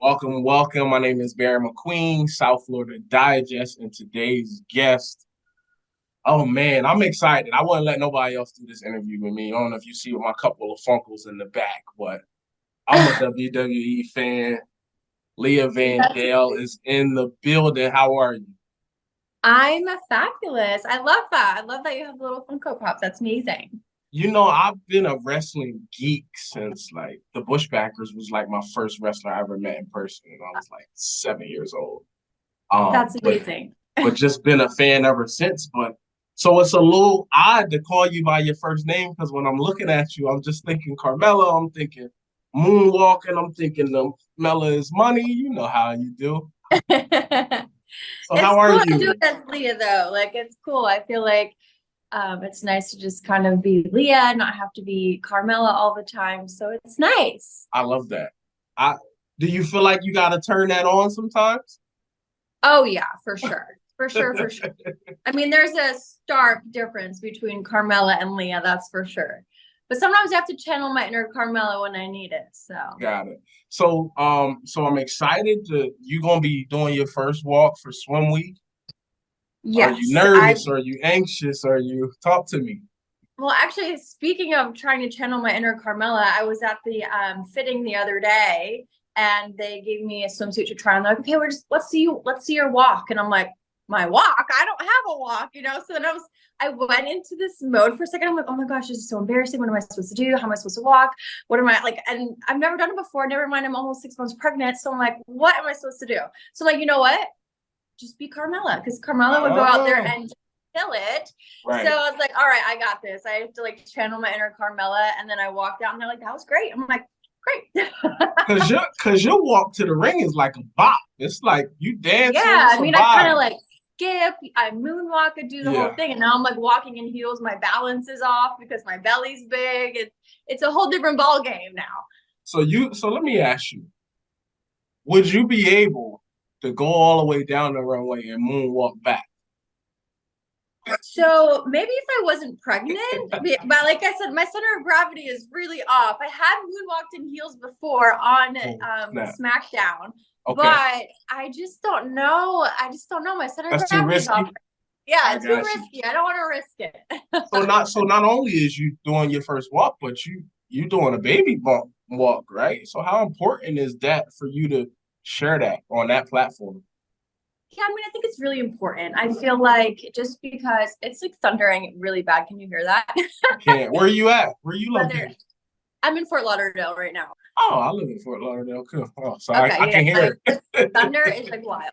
Welcome, welcome. My name is Barion McQueen, South Florida Digest, and today's guest. Oh man, I'm excited. I wouldn't let nobody else do this interview with me. I don't know if you see my couple of funkles in the back, but I'm a WWE fan. Leah Van That's Dale is in the building. How are you? I'm fabulous. I love that. I love that you have the little Funko Pops. That's amazing. I've been a wrestling geek since like the Bushbackers was like my first wrestler I ever met in person, and I was like 7 years old. Um, That's but amazing. but just been a fan ever since. But so it's a little odd to call you by your first name because when I'm looking at you, I'm just thinking Carmella, I'm thinking moonwalking, I'm thinking the Mella is money. You know how you do. So how It's are cool to do it you? as Leah though. Like it's cool. I feel like it's nice to just kind of be Leah, not have to be Carmella all the time. So it's nice. I love that. I do you feel like you gotta turn that on sometimes? Oh yeah, for sure. For sure, for sure. I mean, there's a stark difference between Carmella and Leah, that's for sure. But sometimes I have to channel my inner Carmella when I need it. So Got it. So I'm excited to you gonna be doing your first walk for swim week. Are you yes, I nervous? Are you anxious? Are you talk to me? Well, actually, speaking of trying to channel my inner Carmella, I was at the fitting the other day, and they gave me a swimsuit to try on. They're like, okay, let's see your walk, and I'm like, my walk? I don't have a walk, you know. So then I went into this mode for a second. I'm like, oh my gosh, this is so embarrassing. What am I supposed to do? How am I supposed to walk? What am I like? And I've never done it before. Never mind, I'm almost 6 months pregnant. So I'm like, what am I supposed to do? So I'm like, you know what? Just be Carmella, because Carmella would go out there Oh, and kill it. So right. I was like, all right, I got this. I have to like channel my inner Carmella. And then I walked out and they're like, that was great. I'm like, great. Cause your walk to the ring is like a bop. It's like you dancing, Yeah. it's I a mean, I kind of vibe. like skip, I moonwalk and do the whole Yeah. thing. And now I'm like walking in heels. My balance is off because my belly's big. It's a whole different ball game now. So let me ask you, would you be able to go all the way down the runway and moonwalk back? So maybe if I wasn't pregnant, but like I said, my center of gravity is really off. I had moonwalked in heels before on Oh, snap. SmackDown, Okay. but I just don't know. I just don't know. My center of That's too gravity is off. risky. Yeah, I too got you. risky. I don't want to risk it. So not only is you doing your first walk, but you doing a baby bump walk, right? So how important is that for you to share that on that platform? Yeah, I mean, I think it's really important. I feel like just because it's like thundering really bad. Can you hear that? I can't. Where are you at? Where are you Whether located? I'm in Fort Lauderdale right now. Oh, I live in Fort Lauderdale. Cool. Oh, so I Okay, yeah, can like hear it. thunder is like wild.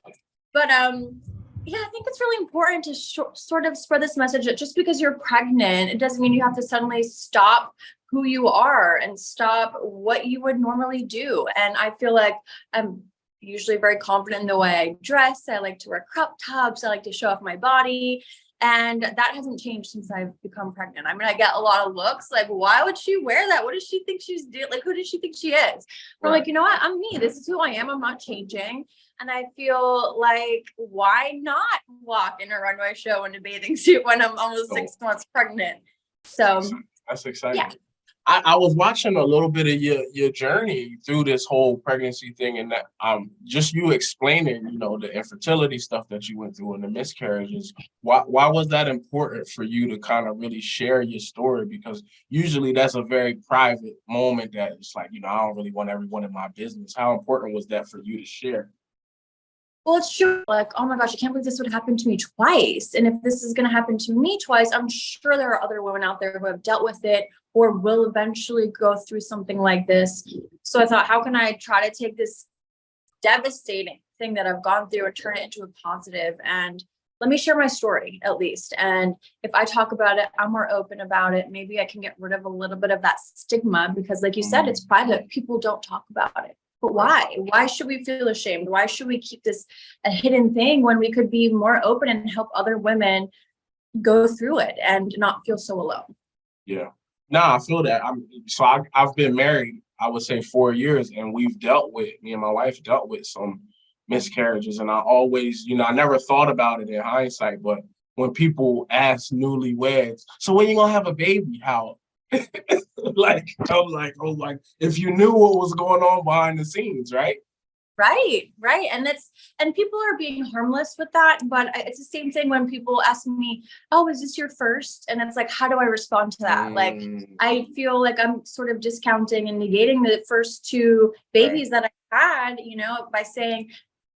But yeah, I think it's really important to sort of spread this message that just because you're pregnant, it doesn't mean you have to suddenly stop who you are and stop what you would normally do. And I feel like I'm usually very confident in the way I dress. I like to wear crop tops. I like to show off my body. And that hasn't changed since I've become pregnant. I mean, I get a lot of looks like, why would she wear that? What does she think she's doing? Like, who does she think she is? But I'm Right. like, you know what? I'm me. This is who I am. I'm not changing. And I feel like, why not walk in a runway show in a bathing suit when I'm almost So 6 months pregnant? that's So, exciting. That's yeah. exciting. I was watching a little bit of your journey through this whole pregnancy thing, and that just you explaining, the infertility stuff that you went through and the miscarriages. Why was that important for you to kind of really share your story? Because usually that's a very private moment that it's like, I don't really want everyone in my business. How important was that for you to share? Well, it's true. Like, oh my gosh, I can't believe this would happen to me twice. And if this is going to happen to me twice, I'm sure there are other women out there who have dealt with it or will eventually go through something like this. So I thought, how can I try to take this devastating thing that I've gone through and turn it into a positive? And let me share my story at least. And if I talk about it, I'm more open about it. Maybe I can get rid of a little bit of that stigma because, like you said, Mm, it's private. People don't talk about it. But right. why? Why should we feel ashamed? Why should we keep this a hidden thing when we could be more open and help other women go through it and not feel so alone? Yeah. No, I feel that. I've been married, I would say 4 years, and me and my wife dealt with some miscarriages. And I always, I never thought about it in hindsight, but when people ask newlyweds, so when you gonna have a baby? How? Like, I was like, if you knew what was going on behind the scenes, right? Right. And people are being harmless with that, but it's the same thing when people ask me, oh, is this your first? And it's like, how do I respond to that? Like, I feel like I'm sort of discounting and negating the first two babies that I had, by saying,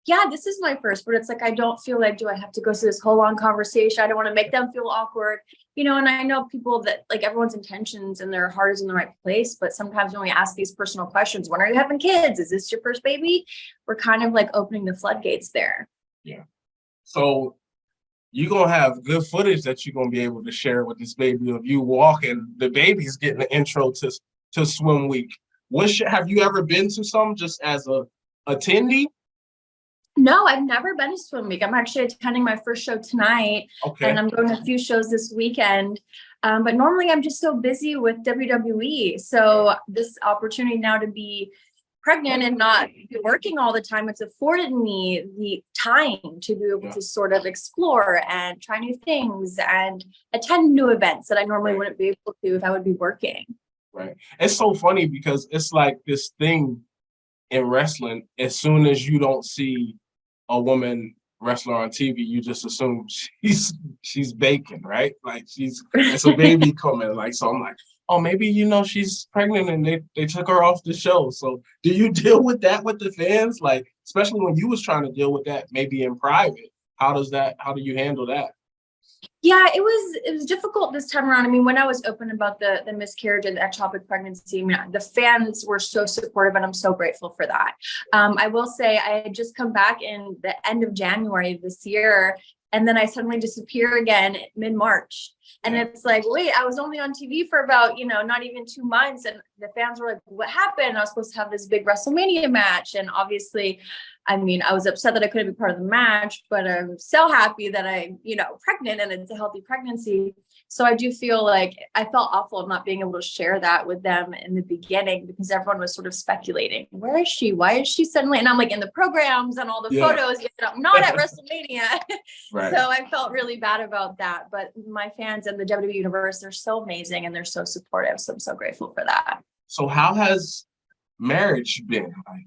yeah, this is my first, but it's like, I don't feel like, do I have to go through this whole long conversation? I don't want to make them feel awkward, and I know people that like everyone's intentions and their heart is in the right place. But sometimes when we ask these personal questions, when are you having kids? Is this your first baby? We're kind of like opening the floodgates there. Yeah. So you're going to have good footage that you're going to be able to share with this baby of you walking. The baby's getting the intro to swim week. Have you ever been to some just as a attendee? No, I've never been to swim week. I'm actually attending my first show tonight, and I'm going to a few shows this weekend. But normally I'm just so busy with WWE. So this opportunity now to be pregnant and not be working all the time, it's afforded me the time to be able to sort of explore and try new things and attend new events that I normally wouldn't be able to if I would be working. Right. It's so funny because it's like this thing in wrestling. As soon as you don't see a woman wrestler on TV, you just assume she's baking, right? Like it's a baby coming. Like, so I'm like, oh, maybe she's pregnant and they took her off the show. So do you deal with that with the fans? Like, especially when you was trying to deal with that maybe in private. How do you handle that? Yeah, it was difficult this time around. I mean, when I was open about the miscarriage and the ectopic pregnancy, I mean, the fans were so supportive, and I'm so grateful for that. I will say I had just come back in the end of January of this year, and then I suddenly disappear again mid-March. And it's like, wait, I was only on TV for about, not even 2 months. And the fans were like, what happened? I was supposed to have this big WrestleMania match. And obviously, I mean, I was upset that I couldn't be part of the match, but I'm so happy that I'm, pregnant and it's a healthy pregnancy. So I do feel like I felt awful not being able to share that with them in the beginning, because everyone was sort of speculating, where is she? Why is she suddenly? And I'm like in the programs and all the photos, yet I'm not at WrestleMania. Right. So I felt really bad about that. But my fans and the WWE universe, they're so amazing and they're so supportive. So I'm so grateful for that. So how has marriage been? Like,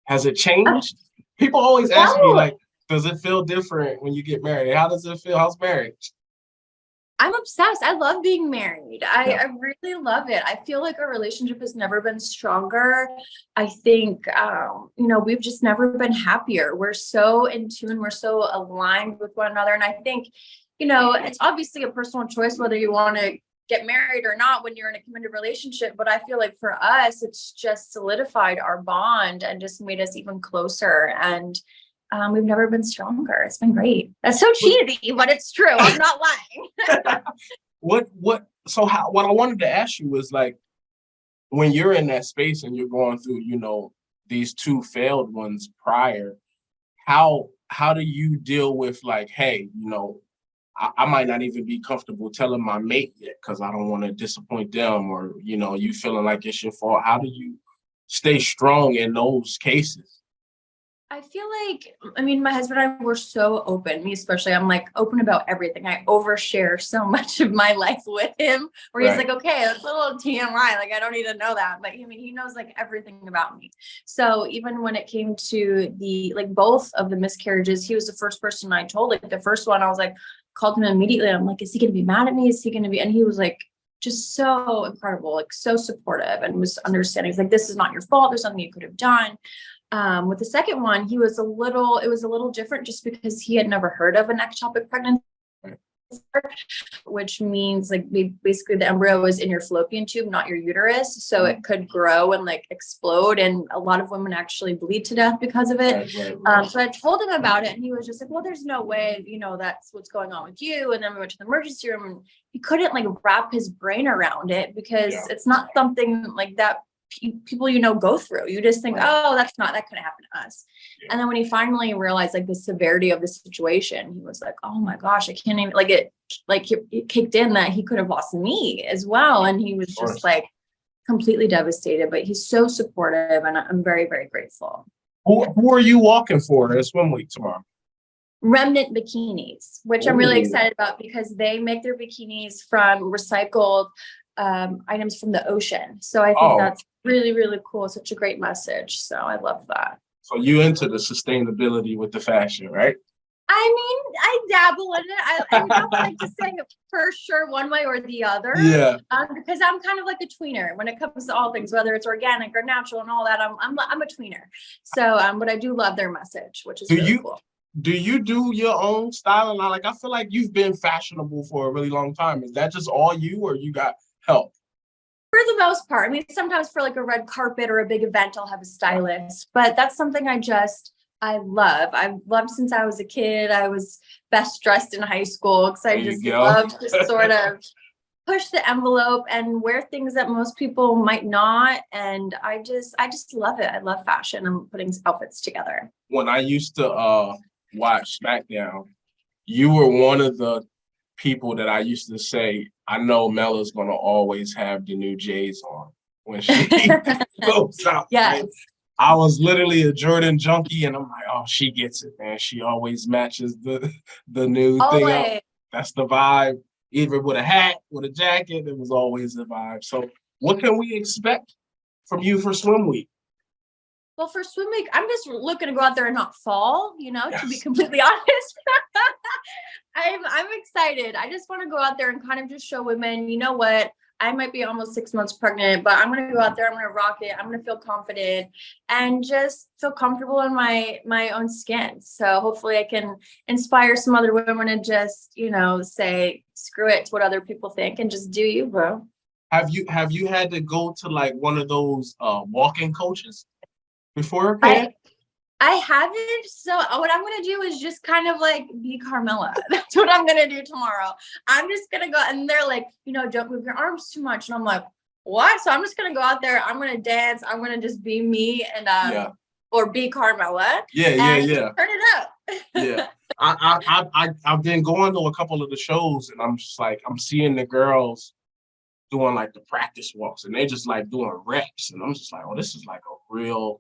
has it changed? People always ask me, like, does it feel different when you get married? How does it feel? How's marriage? I'm obsessed. I love being married. I really love it. I feel like our relationship has never been stronger. I think, we've just never been happier. We're so in tune. We're so aligned with one another. And I think, it's obviously a personal choice whether you want to get married or not when you're in a committed relationship. But I feel like for us, it's just solidified our bond and just made us even closer. And we've never been stronger. It's been great. That's so cheesy, but it's true. I'm not lying. What I wanted to ask you was, like, when you're in that space and you're going through, these 2 failed ones prior, how do you deal with, like, hey, I might not even be comfortable telling my mate yet because I don't want to disappoint them, or, you feeling like it's your fault. How do you stay strong in those cases? I feel like, my husband and I were so open, me especially. I'm like open about everything. I overshare so much of my life with him, where he's like, okay, that's a little TMI. Like, I don't need to know that. But he knows like everything about me. So even when it came to both of the miscarriages, he was the first person I told. Like the first one, I was like, called him immediately. I'm like, is he going to be mad at me? Is he going to be? And he was like, just so incredible, like so supportive and was understanding. He's like, this is not your fault. There's something you could have done. With the second one, it was a little different just because he had never heard of an ectopic pregnancy, which means like basically the embryo is in your fallopian tube, not your uterus. So it could grow and like explode. And a lot of women actually bleed to death because of it. Right. So I told him about it and he was just like, well, there's no way, that's what's going on with you. And then we went to the emergency room and he couldn't like wrap his brain around it because it's not something like that people go through. You just think, oh, that couldn't happen to us. And then when he finally realized like the severity of the situation, he was like, oh my gosh, I can't even, it kicked in that he could have lost me as well. And he was just like completely devastated, but he's so supportive and I'm very, very grateful. Who are you walking for at swim week tomorrow? Remnant bikinis, which I'm really excited about because they make their bikinis from recycled items from the ocean. So I think that's really, really cool. Such a great message. So I love that. So you into the sustainability with the fashion, right? I mean, I dabble in it. I don't like to say for sure one way or the other. Yeah. Because I'm kind of like a tweener when it comes to all things, whether it's organic or natural and all that. I'm a tweener. So, but I do love their message, which is really cool. Do you do your own styling? Like, I feel like you've been fashionable for a really long time. Is that just all you, or you got help? For the most part. I mean, sometimes for like a red carpet or a big event, I'll have a stylist, but that's something I love. I've loved since I was a kid. I was best dressed in high school because I just love to sort of push the envelope and wear things that most people might not. And I just love it. I love fashion and putting outfits together. When I used to watch SmackDown, you were one of the people that I used to say, I know Mella's gonna always have the new J's on when she goes out. Yes. Right? I was literally a Jordan junkie, and I'm like, oh, she gets it, man. She always matches the new thing up. That's the vibe. Either with a hat, with a jacket, it was always the vibe. So what can we expect from you for Swim Week? Well, for Swim Week, I'm just looking to go out there and not fall, to be completely honest. I'm excited. I just want to go out there and kind of just show women, you know what? I might be almost 6 months pregnant, but I'm going to go out there. I'm going to rock it. I'm going to feel confident and just feel comfortable in my own skin. So hopefully I can inspire some other women to just, say, screw it to what other people think and just do you, bro. Have you had to go to like one of those walking coaches before? I haven't. So what I'm going to do is just kind of like be Carmella. That's what I'm going to do tomorrow. I'm just going to go and they're like, don't move your arms too much. And I'm like, what? So I'm just going to go out there. I'm going to dance. I'm going to just be me and, or be Carmella. Yeah. Turn it up. Yeah. I've been going to a couple of the shows and I'm just like, I'm seeing the girls doing like the practice walks and they just like doing reps. And I'm just like, oh, this is like a real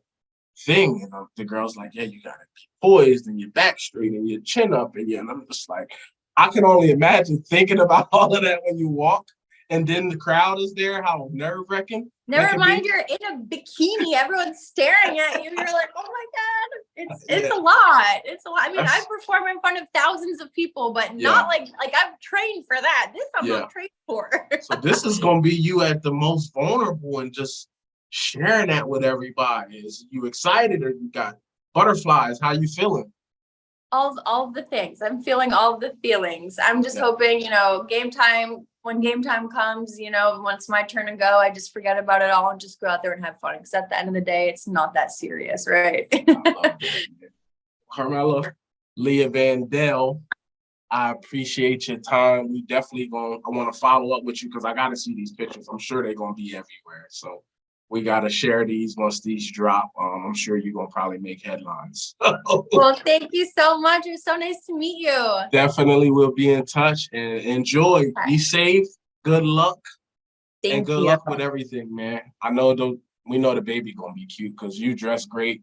thing. And the girl's like, yeah, you gotta be poised and your back straight and your chin up and I'm just like, I can only imagine thinking about all of that when you walk and then the crowd is there, how nerve-wracking. Never mind, you're in a bikini, everyone's staring at you. You're like, oh my God, it's a lot. It's a lot. I mean, I perform in front of thousands of people, but not like I've trained for that. This I'm not trained for. So this is gonna be you at the most vulnerable and just sharing that with everybody. Is you excited or you got butterflies? How you feeling? All the things. I'm feeling all the feelings. I'm just hoping, game time, when game time comes, once my turn to go, I just forget about it all and just go out there and have fun. Because at the end of the day, it's not that serious, right? I love that. Carmella, Leah Vandell, I appreciate your time. We definitely I want to follow up with you because I got to see these pictures. I'm sure they're going to be everywhere. So we got to share these once these drop. I'm sure you're going to probably make headlines. Well, thank you so much. It was so nice to meet you. Definitely will be in touch and enjoy. Okay. Be safe. Good luck. Thank you. Luck with everything, man. We know the baby going to be cute because you dress great.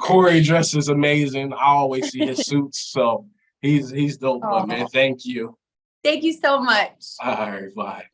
Corey dresses amazing. I always see his suits. So he's dope, but man, thank you. Thank you so much. All right, bye.